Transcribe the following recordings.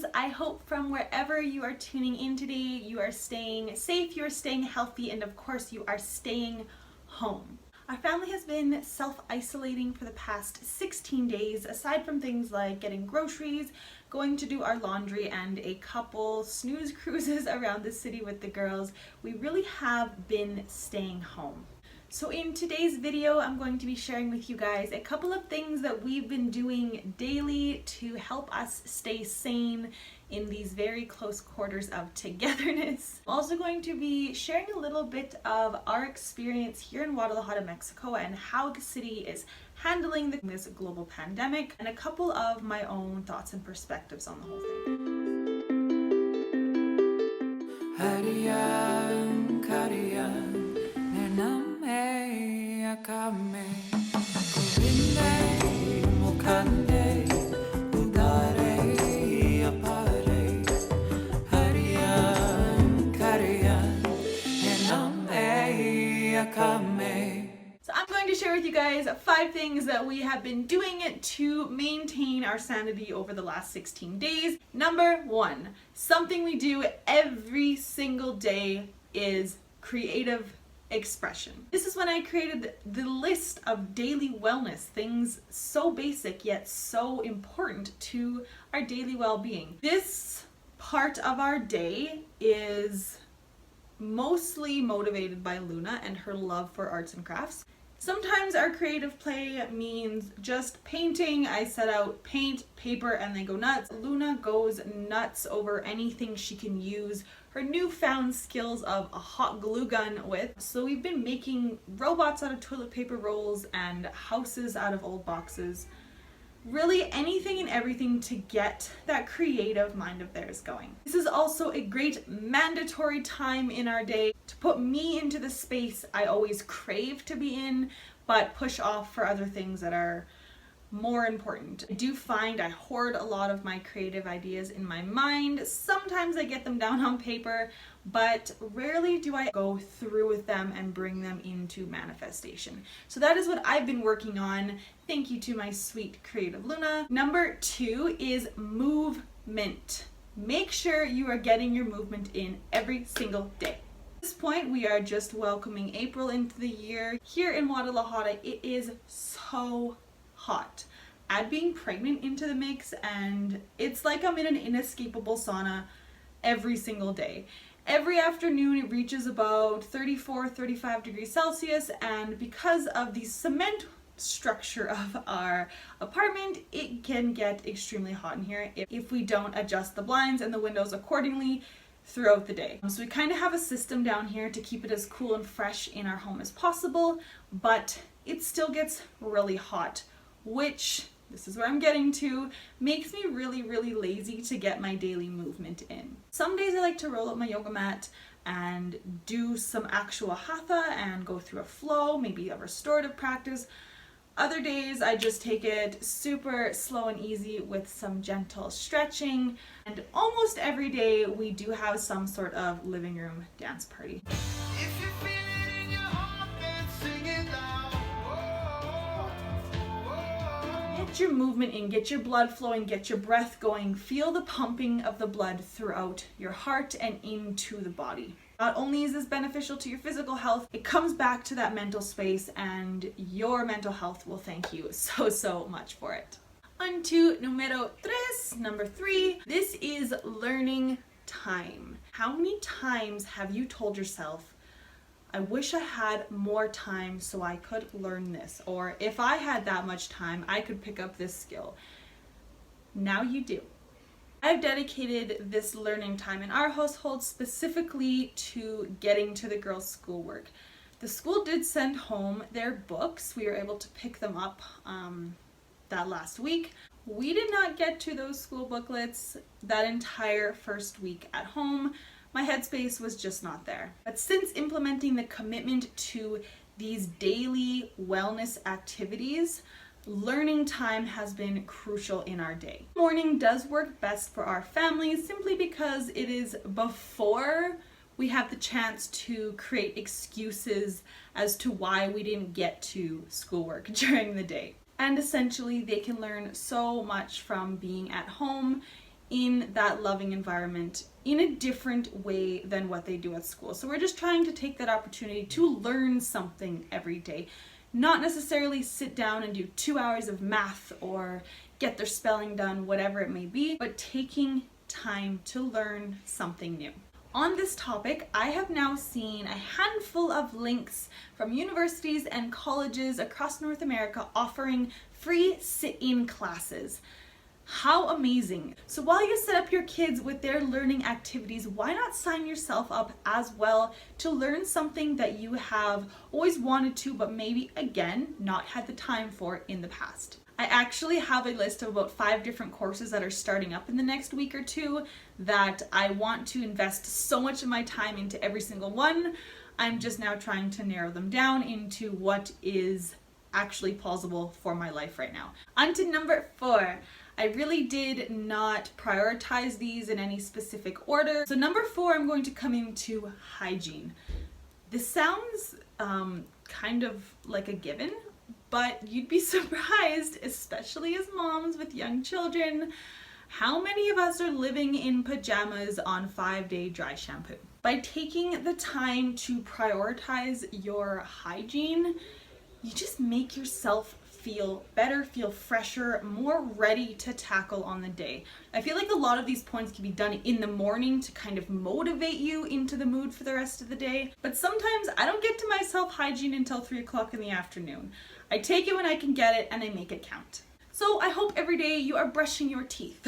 friends. I hope from wherever you are tuning in today, you are staying safe, you are staying healthy, and of course you are staying home. Our family has been self-isolating for the past 16 days, aside from things like getting groceries, going to do our laundry, and a couple snooze cruises around the city with the girls. We really have been staying home. So in today's video, I'm going to be sharing with you guys a couple of things that we've been doing daily to help us stay sane in these very close quarters of togetherness. I'm also going to be sharing a little bit of our experience here in Guadalajara, Mexico, and how the city is handling this global pandemic, and a couple of my own thoughts and perspectives on the whole thing. So I'm going to share with you guys 5 things that we have been doing to maintain our sanity over the last 16 days. Number 1, something we do every single day is creative expression. This is when I created the list of daily wellness, things so basic yet so important to our daily well-being. This part of our day is mostly motivated by Luna and her love for arts and crafts. Sometimes our creative play means just painting. I set out paint, paper, and they go nuts. Luna goes nuts over anything she can use her newfound skills of a hot glue gun with. So we've been making robots out of toilet paper rolls and houses out of old boxes. Really anything and everything to get that creative mind of theirs going. This is also a great mandatory time in our day to put me into the space I always crave to be in, but push off for other things that are more important. I do find I hoard a lot of my creative ideas in my mind. Sometimes I get them down on paper, but rarely do I go through with them and bring them into manifestation. So that is what I've been working on. Thank you to my sweet creative Luna. Number 2 is movement. Make sure you are getting your movement in every single day. At this point, we are just welcoming April into the year. Here in Guadalajara, it is so hot. Add being pregnant into the mix and it's like I'm in an inescapable sauna every single day. Every afternoon it reaches about 34-35 degrees Celsius, and because of the cement structure of our apartment, it can get extremely hot in here if we don't adjust the blinds and the windows accordingly throughout the day. So we kind of have a system down here to keep it as cool and fresh in our home as possible, but it still gets really hot, which, this is where I'm getting to, makes me really lazy to get my daily movement in. Some days I like to roll up my yoga mat and do some actual hatha and go through a flow, maybe a restorative practice. Other days I just take it super slow and easy with some gentle stretching. And almost every day we do have some sort of living room dance party. Get your movement in, get your blood flowing, get your breath going. Feel the pumping of the blood throughout your heart and into the body. Not only is this beneficial to your physical health, it comes back to that mental space, and your mental health will thank you so much for it. On to number 3. This is learning time. How many times have you told yourself, I wish I had more time so I could learn this, or if I had that much time, I could pick up this skill? Now you do. I've dedicated this learning time in our household specifically to getting to the girls' schoolwork. The school did send home their books. We were able to pick them up that last week. We did not get to those school booklets that entire first week at home. My headspace was just not there. But since implementing the commitment to these daily wellness activities, learning time has been crucial in our day. Morning does work best for our families simply because it is before we have the chance to create excuses as to why we didn't get to schoolwork during the day. And essentially they can learn so much from being at home in that loving environment in a different way than what they do at school. So we're just trying to take that opportunity to learn something every day. Not necessarily sit down and do 2 hours of math or get their spelling done, whatever it may be, but taking time to learn something new. On this topic, I have now seen a handful of links from universities and colleges across North America offering free sit-in classes. How amazing. So while you set up your kids with their learning activities, why not sign yourself up as well to learn something that you have always wanted to, but maybe again, not had the time for in the past. I actually have a list of about 5 different courses that are starting up in the next week or 2 that I want to invest so much of my time into every single one. I'm just now trying to narrow them down into what is actually plausible for my life right now. On to number 4. I really did not prioritize these in any specific order. So number 4, I'm going to come into hygiene. This sounds kind of like a given, but you'd be surprised, especially as moms with young children, how many of us are living in pajamas on 5-day dry shampoo. By taking the time to prioritize your hygiene, you just make yourself feel better, feel fresher, more ready to tackle on the day. I feel like a lot of these points can be done in the morning to kind of motivate you into the mood for the rest of the day. But sometimes I don't get to my self-hygiene until 3 o'clock in the afternoon. I take it when I can get it and I make it count. So I hope every day you are brushing your teeth.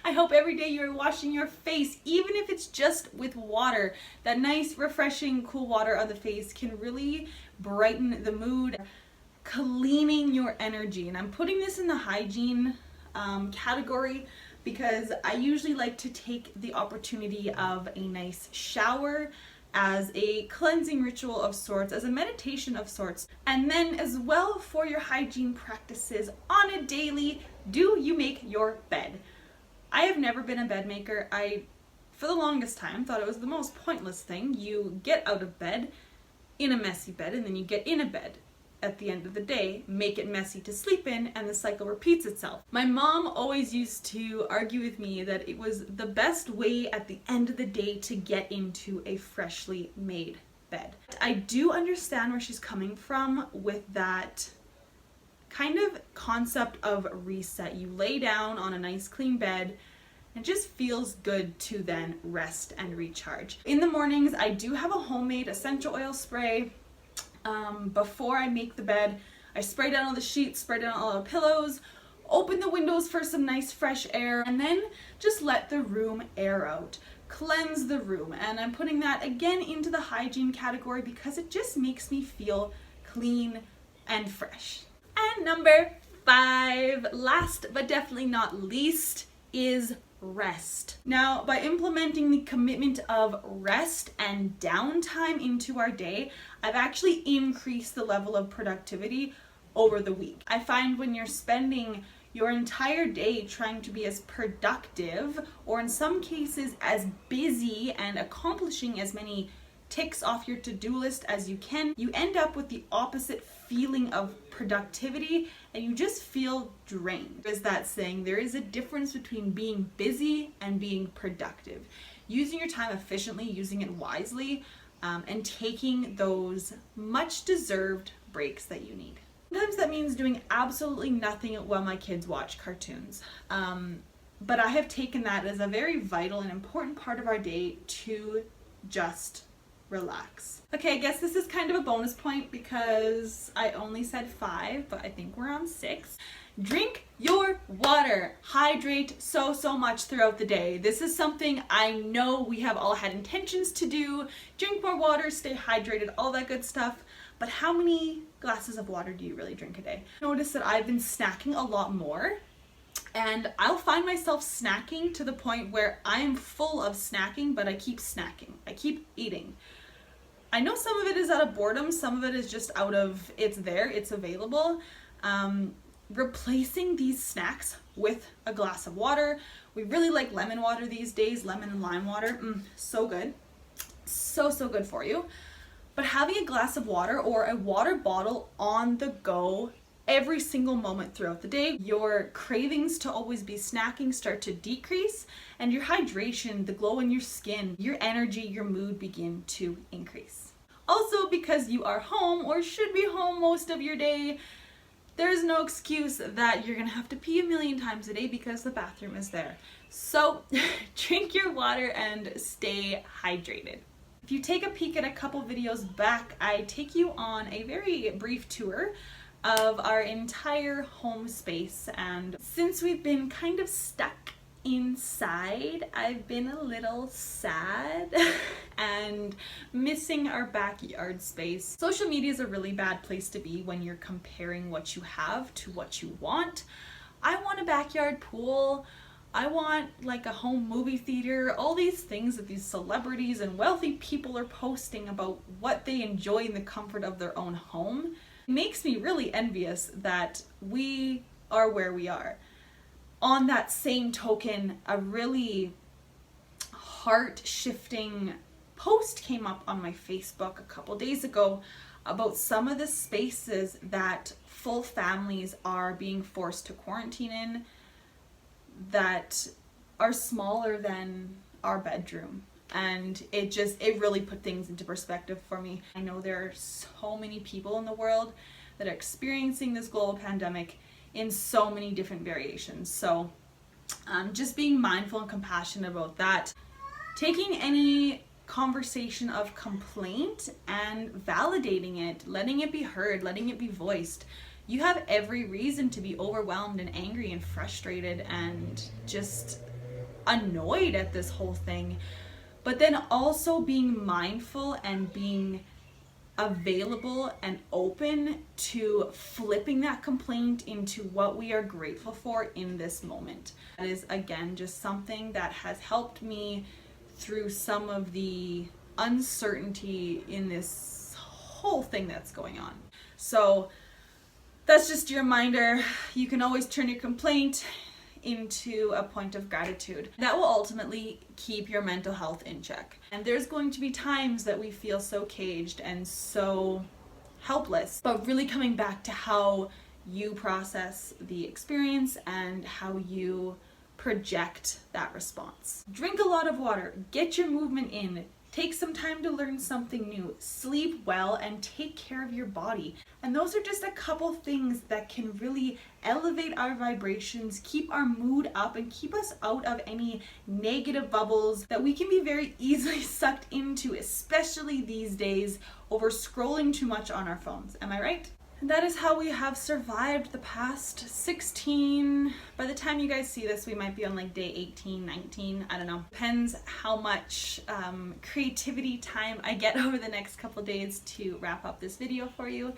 I hope every day you're washing your face, even if it's just with water. That nice, refreshing, cool water on the face can really brighten the mood, cleaning your energy. And I'm putting this in the hygiene category because I usually like to take the opportunity of a nice shower as a cleansing ritual of sorts, as a meditation of sorts. And then as well for your hygiene practices on a daily, do you make your bed? I have never been a bed maker. I, for the longest time, thought it was the most pointless thing. You get out of bed in a messy bed and then you get in a bed. At the end of the day, make it messy to sleep in, and the cycle repeats itself. My mom always used to argue with me that it was the best way at the end of the day to get into a freshly made bed. I do understand where she's coming from with that kind of concept of reset. You lay down on a nice clean bed, it just feels good to then rest and recharge. In the mornings, I do have a homemade essential oil spray. Before I make the bed, I spray down all the sheets, spray down all the pillows, open the windows for some nice fresh air, and then just let the room air out. Cleanse the room. And I'm putting that again into the hygiene category because it just makes me feel clean and fresh. And number 5, last but definitely not least, is rest. Now, by implementing the commitment of rest and downtime into our day, I've actually increased the level of productivity over the week. I find when you're spending your entire day trying to be as productive, or in some cases as busy and accomplishing as many ticks off your to-do list as you can, you end up with the opposite feeling of productivity and you just feel drained. There's that saying, there is a difference between being busy and being productive. Using your time efficiently, using it wisely, and taking those much deserved breaks that you need. Sometimes that means doing absolutely nothing while my kids watch cartoons. But I have taken that as a very vital and important part of our day to just relax. Okay, I guess this is kind of a bonus point because I only said 5, but I think we're on 6. Drink your water. Hydrate so much throughout the day. This is something I know we have all had intentions to do. Drink more water, stay hydrated, all that good stuff. But how many glasses of water do you really drink a day? Notice that I've been snacking a lot more. And I'll find myself snacking to the point where I'm full of snacking, but I keep snacking. I keep eating. I know some of it is out of boredom, some of it is just out of, it's there, it's available. Replacing these snacks with a glass of water. We really like lemon water these days, lemon and lime water. So good. So good for you. But having a glass of water or a water bottle on the go every single moment throughout the day. Your cravings to always be snacking start to decrease, and your hydration, the glow in your skin, your energy, your mood begin to increase. Also, because you are home or should be home most of your day, there's no excuse that you're gonna have to pee a million times a day because the bathroom is there. So drink your water and stay hydrated. If you take a peek at a couple videos back, I take you on a very brief tour of our entire home space, and since we've been kind of stuck inside, I've been a little sad and missing our backyard space. Social media is a really bad place to be when you're comparing what you have to what you want. I want a backyard pool. I want like a home movie theater, all these things that these celebrities and wealthy people are posting about what they enjoy in the comfort of their own home. It makes me really envious that we are where we are. On that same token, a really heart-shifting post came up on my Facebook a couple days ago about some of the spaces that full families are being forced to quarantine in that are smaller than our bedroom. And it really put things into perspective for me. I know there are so many people in the world that are experiencing this global pandemic in so many different variations. So just being mindful and compassionate about that. Taking any conversation of complaint and validating it, letting it be heard, letting it be voiced. You have every reason to be overwhelmed and angry and frustrated and just annoyed at this whole thing. But then also being mindful and being available and open to flipping that complaint into what we are grateful for in this moment. That is, again, just something that has helped me through some of the uncertainty in this whole thing that's going on. So that's just your reminder. You can always turn your complaint into a point of gratitude. That will ultimately keep your mental health in check. And there's going to be times that we feel so caged and so helpless, but really coming back to how you process the experience and how you project that response. Drink a lot of water, get your movement in, take some time to learn something new, sleep well, and take care of your body. And those are just a couple things that can really elevate our vibrations, keep our mood up, and keep us out of any negative bubbles that we can be very easily sucked into, especially these days, over scrolling too much on our phones. Am I right? And that is how we have survived the past 16. By the time you guys see this, we might be on like day 18, 19, I don't know. Depends how much creativity time I get over the next couple days to wrap up this video for you.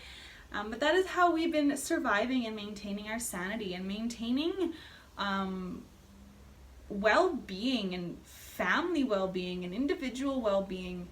But that is how we've been surviving and maintaining our sanity and maintaining well-being and family well-being and individual well-being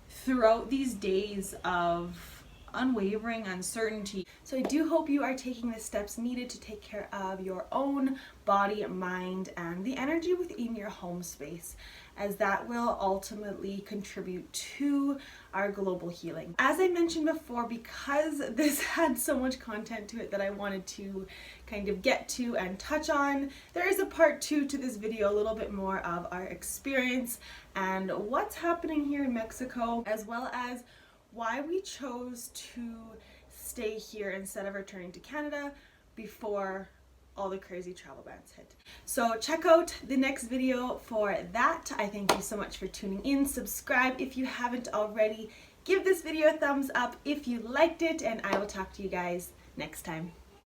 throughout these days of unwavering uncertainty. So I do hope you are taking the steps needed to take care of your own body, mind, and the energy within your home space, as that will ultimately contribute to our global healing. As I mentioned before, because this had so much content to it that I wanted to kind of get to and touch on, there is a part 2 to this video, a little bit more of our experience and what's happening here in Mexico, as well as why we chose to stay here instead of returning to Canada before all the crazy travel bans hit. So check out the next video for that. I thank you so much for tuning in. Subscribe if you haven't already. Give this video a thumbs up if you liked it, and I will talk to you guys next time.